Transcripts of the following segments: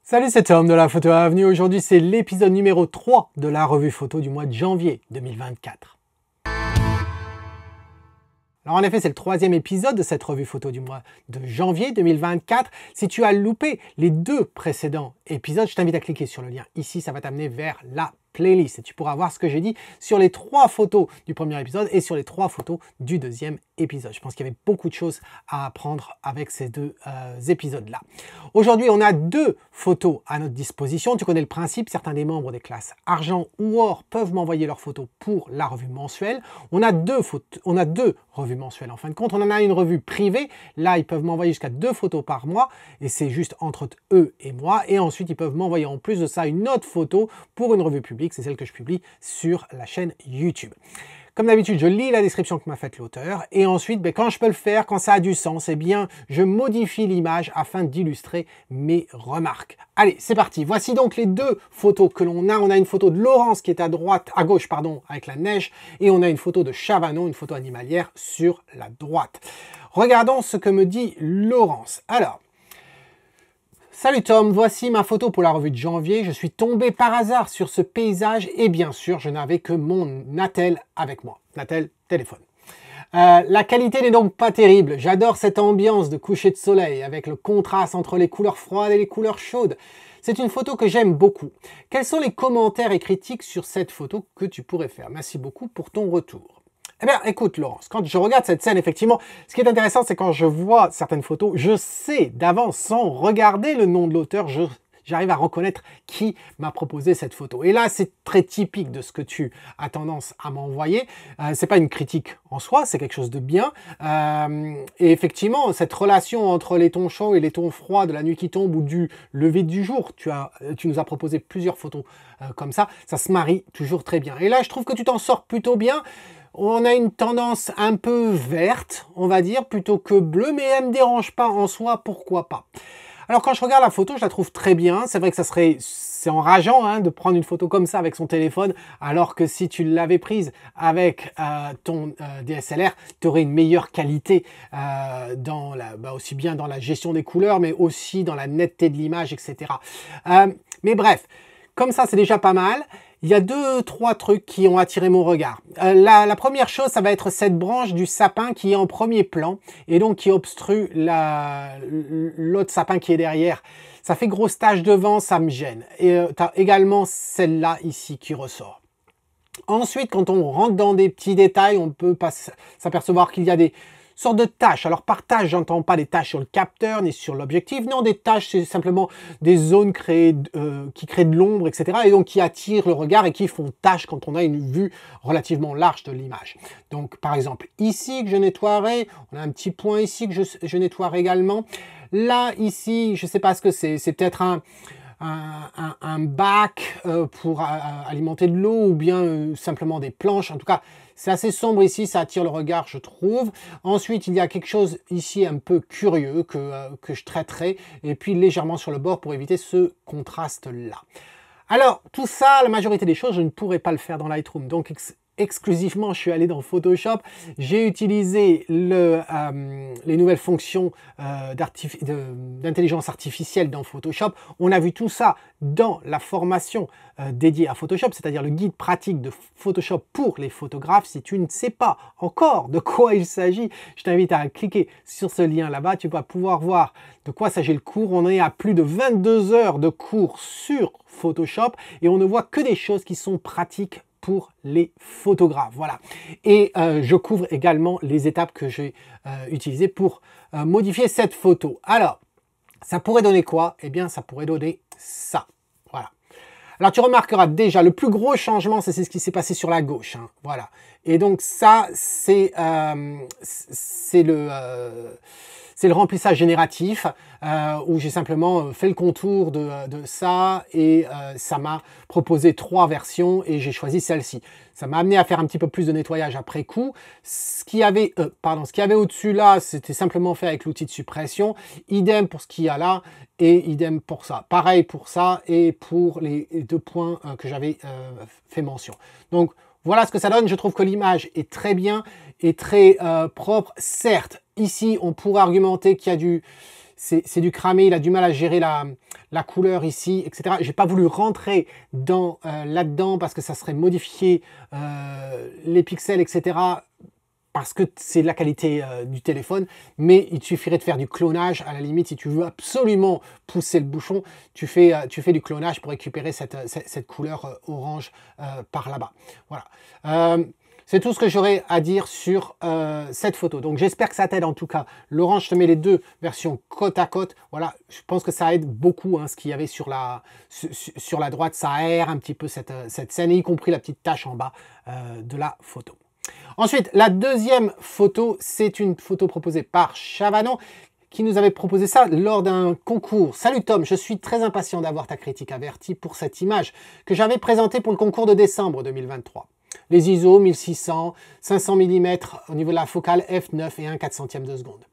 Salut, c'est Tom de la Photo Avenue. Aujourd'hui, c'est l'épisode numéro 3 de la revue photo du mois de janvier 2024. Alors en effet, c'est le troisième épisode de cette revue photo du mois de janvier 2024. Si tu as loupé les deux précédents épisodes, je t'invite à cliquer sur le lien ici, ça va t'amener vers la playlist et tu pourras voir ce que j'ai dit sur les 3 photos du premier épisode et sur les 3 photos du deuxième épisode. Je pense qu'il y avait beaucoup de choses à apprendre avec ces deux épisodes-là. Aujourd'hui, on a 2 photos à notre disposition. Tu connais le principe, certains des membres des classes argent ou or peuvent m'envoyer leurs photos pour la revue mensuelle. On a deux revues mensuelles en fin de compte. On en a une revue privée. Là, ils peuvent m'envoyer jusqu'à 2 photos par mois et c'est juste entre eux et moi. Et ensuite, ils peuvent m'envoyer en plus de ça une autre photo pour une revue publique. C'est celle que je publie sur la chaîne YouTube. Comme d'habitude, je lis la description que m'a faite l'auteur et ensuite, quand je peux le faire, quand ça a du sens, eh bien, je modifie l'image afin d'illustrer mes remarques. Allez, c'est parti. Voici donc les 2 photos que l'on a. On a une photo de Laurence qui est à gauche, avec la neige, et on a une photo de Chavano, une photo animalière sur la droite. Regardons ce que me dit Laurence. Alors, salut Tom, voici ma photo pour la revue de janvier. Je suis tombé par hasard sur ce paysage et bien sûr, je n'avais que mon Natel avec moi. Natel téléphone. La qualité n'est donc pas terrible. J'adore cette ambiance de coucher de soleil avec le contraste entre les couleurs froides et les couleurs chaudes. C'est une photo que j'aime beaucoup. Quels sont les commentaires et critiques sur cette photo que tu pourrais faire? Merci beaucoup pour ton retour. Eh bien, écoute Laurence, quand je regarde cette scène, effectivement, ce qui est intéressant, c'est quand je vois certaines photos, je sais d'avance, sans regarder le nom de l'auteur, j'arrive à reconnaître qui m'a proposé cette photo. Et là, c'est très typique de ce que tu as tendance à m'envoyer. C'est pas une critique en soi, c'est quelque chose de bien. Et effectivement, cette relation entre les tons chauds et les tons froids de la nuit qui tombe ou du lever du jour, tu nous as proposé plusieurs photos comme ça se marie toujours très bien. Et là, je trouve que tu t'en sors plutôt bien. On a une tendance un peu verte, on va dire, plutôt que bleue, mais elle ne me dérange pas en soi, pourquoi pas. Alors quand je regarde la photo, je la trouve très bien. C'est vrai que c'est enrageant de prendre une photo comme ça avec son téléphone, alors que si tu l'avais prise avec ton DSLR, tu aurais une meilleure qualité aussi bien dans la gestion des couleurs, mais aussi dans la netteté de l'image, etc. Mais bref, comme ça, c'est déjà pas mal. Il y a 2-3 trucs qui ont attiré mon regard. La première chose, ça va être cette branche du sapin qui est en premier plan et donc qui obstrue l'autre sapin qui est derrière. Ça fait grosse tache devant, ça me gêne. Et tu as également celle-là ici qui ressort. Ensuite, quand on rentre dans des petits détails, on peut s'apercevoir qu'il y a des sorte de tâches. Alors par tâche, j'entends pas des tâches sur le capteur ni sur l'objectif. Non, des tâches, c'est simplement des zones qui créent de l'ombre, etc. Et donc qui attirent le regard et qui font tâche quand on a une vue relativement large de l'image. Donc par exemple, ici que je nettoierai, on a un petit point ici que je nettoierai également. Là, ici, je sais pas ce que c'est peut-être un bac pour alimenter de l'eau ou bien simplement des planches. En tout cas, c'est assez sombre ici, ça attire le regard, je trouve. Ensuite, il y a quelque chose ici un peu curieux que je traiterai et puis légèrement sur le bord pour éviter ce contraste-là. Alors, tout ça, la majorité des choses, je ne pourrais pas le faire dans Lightroom. Donc, exclusivement, je suis allé dans Photoshop, j'ai utilisé les nouvelles fonctions d'intelligence artificielle dans Photoshop. On a vu tout ça dans la formation dédiée à Photoshop, c'est-à-dire le guide pratique de Photoshop pour les photographes. Si tu ne sais pas encore de quoi il s'agit, je t'invite à cliquer sur ce lien là-bas. Tu vas pouvoir voir de quoi s'agit le cours. On est à plus de 22 heures de cours sur Photoshop et on ne voit que des choses qui sont pratiques pour les photographes. Voilà. Et je couvre également les étapes que j'ai utilisées pour modifier cette photo. Alors, ça pourrait donner quoi? Eh bien, ça pourrait donner ça. Voilà. Alors, tu remarqueras déjà, le plus gros changement, c'est ce qui s'est passé sur la gauche. Voilà. Et donc, ça, c'est le remplissage génératif où j'ai simplement fait le contour de ça et ça m'a proposé 3 versions et j'ai choisi celle-ci. Ça m'a amené à faire un petit peu plus de nettoyage après coup. Ce qu'il y avait au-dessus là, c'était simplement fait avec l'outil de suppression. Idem pour ce qu'il y a là et idem pour ça. Pareil pour ça et pour les 2 points que j'avais fait mention. Donc voilà ce que ça donne. Je trouve que l'image est très bien et très propre. Certes, ici, on pourrait argumenter qu'il y a c'est du cramé, il a du mal à gérer la couleur ici, etc. J'ai pas voulu rentrer là-dedans parce que ça serait modifier les pixels, etc. Parce que c'est de la qualité du téléphone, mais il te suffirait de faire du clonage. À la limite, si tu veux absolument pousser le bouchon, tu fais du clonage pour récupérer cette couleur orange par là-bas. Voilà. C'est tout ce que j'aurais à dire sur cette photo. Donc j'espère que ça t'aide en tout cas. Laurent, je te mets les deux versions côte à côte. Voilà, je pense que ça aide beaucoup ce qu'il y avait sur la droite. Ça aère un petit peu cette scène, y compris la petite tache en bas de la photo. Ensuite, la deuxième photo, c'est une photo proposée par Chavanon qui nous avait proposé ça lors d'un concours. Salut Tom, je suis très impatient d'avoir ta critique avertie pour cette image que j'avais présentée pour le concours de décembre 2023. Les ISO 1600, 500 mm au niveau de la focale f9 et 1/400 de seconde.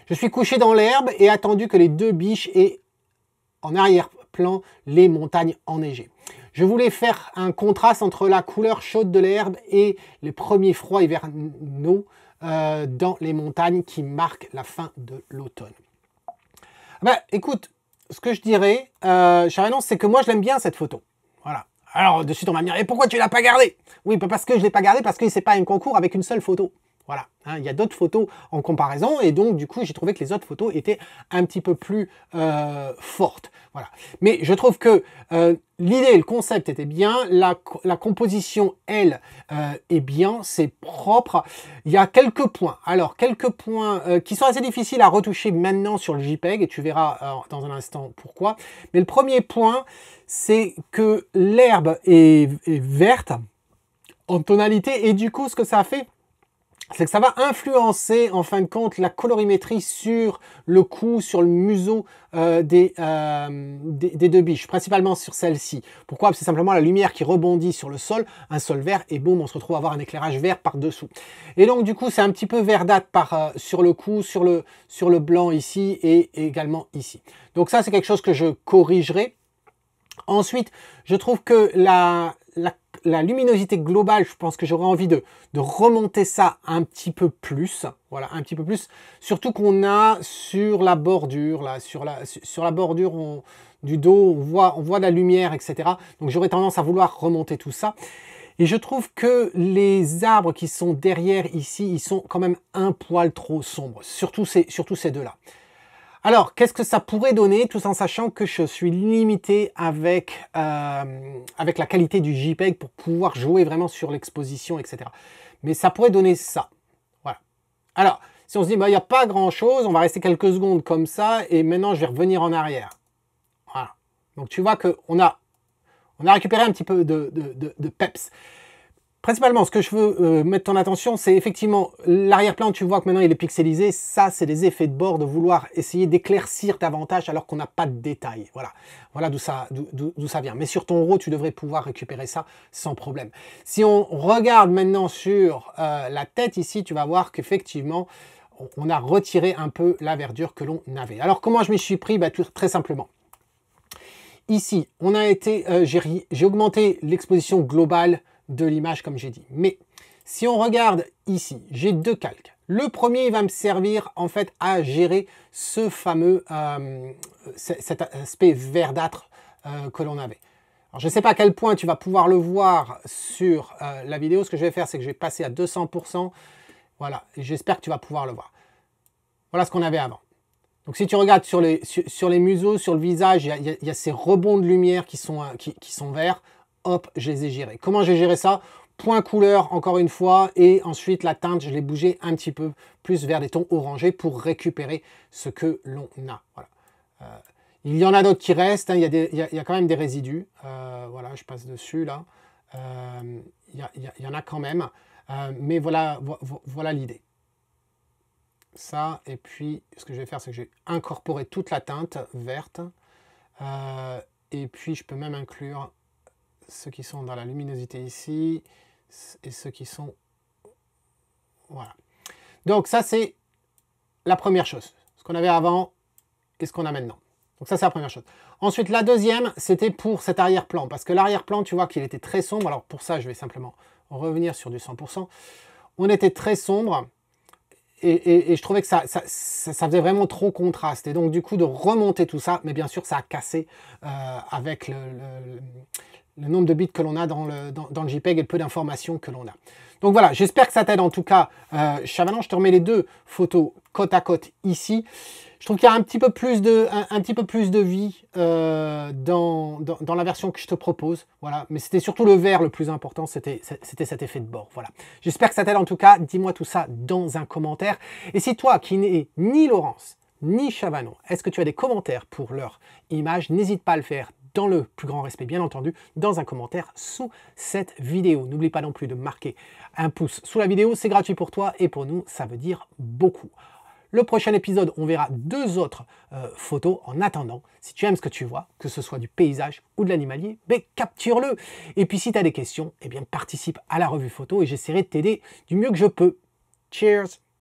Je suis couché dans l'herbe et attendu que les deux biches aient en arrière-plan les montagnes enneigées. Je voulais faire un contraste entre la couleur chaude de l'herbe et les premiers froids hivernaux dans les montagnes qui marquent la fin de l'automne. Ben, écoute, ce que je dirais, Chavanon, c'est que moi je l'aime bien cette photo. Voilà. Alors, de suite, on va me dire, et pourquoi tu ne l'as pas gardée? Oui, parce que je ne l'ai pas gardée, parce que c'est pas un concours avec une seule photo. Voilà, il y a d'autres photos en comparaison et donc du coup j'ai trouvé que les autres photos étaient un petit peu plus fortes. Voilà. Mais je trouve que l'idée, le concept était bien, la composition, elle, est bien, c'est propre. Il y a quelques points, alors quelques points qui sont assez difficiles à retoucher maintenant sur le JPEG et tu verras dans un instant pourquoi. Mais le premier point, c'est que l'herbe est verte en tonalité et du coup ce que ça fait, c'est que ça va influencer en fin de compte la colorimétrie sur le cou, sur le museau des deux biches, principalement sur celle-ci. Pourquoi? Parce que c'est simplement la lumière qui rebondit sur le sol, un sol vert, et boum, on se retrouve à avoir un éclairage vert par-dessous. Et donc du coup, c'est un petit peu verdâtre sur le cou, sur le blanc ici, et également ici. Donc ça, c'est quelque chose que je corrigerai. Ensuite, je trouve que la luminosité globale, je pense que j'aurais envie de remonter ça un petit peu plus. Voilà, un petit peu plus. Surtout qu'on a sur la bordure, là, sur la bordure du dos, on voit la lumière, etc. Donc j'aurais tendance à vouloir remonter tout ça. Et je trouve que les arbres qui sont derrière ici, ils sont quand même un poil trop sombres. Surtout ces deux-là. Alors, qu'est-ce que ça pourrait donner, tout en sachant que je suis limité avec la qualité du JPEG pour pouvoir jouer vraiment sur l'exposition, etc. Mais ça pourrait donner ça. Voilà. Alors, si on se dit, bah, il n'y a pas grand-chose, on va rester quelques secondes comme ça, et maintenant, je vais revenir en arrière. Voilà. Donc, tu vois qu'on a récupéré un petit peu de peps. Principalement, ce que je veux mettre ton attention, c'est effectivement l'arrière-plan. Tu vois que maintenant il est pixelisé. Ça, c'est des effets de bord, de vouloir essayer d'éclaircir davantage alors qu'on n'a pas de détails. Voilà d'où ça vient. Mais sur ton RAW, tu devrais pouvoir récupérer ça sans problème. Si on regarde maintenant sur la tête ici, tu vas voir qu'effectivement, on a retiré un peu la verdure que l'on avait. Alors, comment je m'y suis pris? Très simplement. Ici, j'ai augmenté l'exposition globale de l'image comme j'ai dit. Mais si on regarde ici, j'ai deux calques. Le premier va me servir en fait à gérer ce fameux cet aspect verdâtre que l'on avait. Alors je ne sais pas à quel point tu vas pouvoir le voir sur la vidéo. Ce que je vais faire, c'est que je vais passer à 200%. Voilà, et j'espère que tu vas pouvoir le voir. Voilà ce qu'on avait avant. Donc si tu regardes sur les museaux, sur le visage, il y a ces rebonds de lumière qui sont verts. Hop, je les ai gérés. Comment j'ai géré ça? Point couleur, encore une fois, et ensuite la teinte, je l'ai bougé un petit peu plus vers des tons orangés pour récupérer ce que l'on a. Voilà. Il y en a d'autres qui restent, hein, il y a quand même des résidus. Voilà, je passe dessus là. Il y en a quand même, mais voilà l'idée. Ça, et puis ce que je vais faire, c'est que je vais incorporer toute la teinte verte. Et puis je peux même inclure ceux qui sont dans la luminosité ici et ceux qui sont... Voilà. Donc ça, c'est la première chose. Ce qu'on avait avant et ce qu'on a maintenant. Donc ça, c'est la première chose. Ensuite, la deuxième, c'était pour cet arrière-plan. Parce que l'arrière-plan, tu vois qu'il était très sombre. Alors pour ça, je vais simplement revenir sur du 100%. On était très sombre. et je trouvais que ça faisait vraiment trop contraste. Et donc, du coup, de remonter tout ça, mais bien sûr, ça a cassé avec le nombre de bits que l'on a dans le JPEG et le peu d'informations que l'on a. Donc voilà, j'espère que ça t'aide en tout cas. Chavanant, je te remets les deux photos côte à côte ici. Je trouve qu'il y a un petit peu plus de vie dans la version que je te propose. Voilà, mais c'était surtout le vert le plus important, c'était cet effet de bord. Voilà. J'espère que ça t'aide en tout cas. Dis-moi tout ça dans un commentaire. Et si toi qui n'es ni Laurence ni Chavanon, est-ce que tu as des commentaires pour leur image? N'hésite pas à le faire dans le plus grand respect, bien entendu, dans un commentaire sous cette vidéo. N'oublie pas non plus de marquer un pouce sous la vidéo, c'est gratuit pour toi et pour nous, ça veut dire beaucoup. Le prochain épisode, on verra deux autres photos. En attendant, si tu aimes ce que tu vois, que ce soit du paysage ou de l'animalier, ben, capture-le. Et puis si tu as des questions, eh bien, participe à la revue photo et j'essaierai de t'aider du mieux que je peux. Cheers!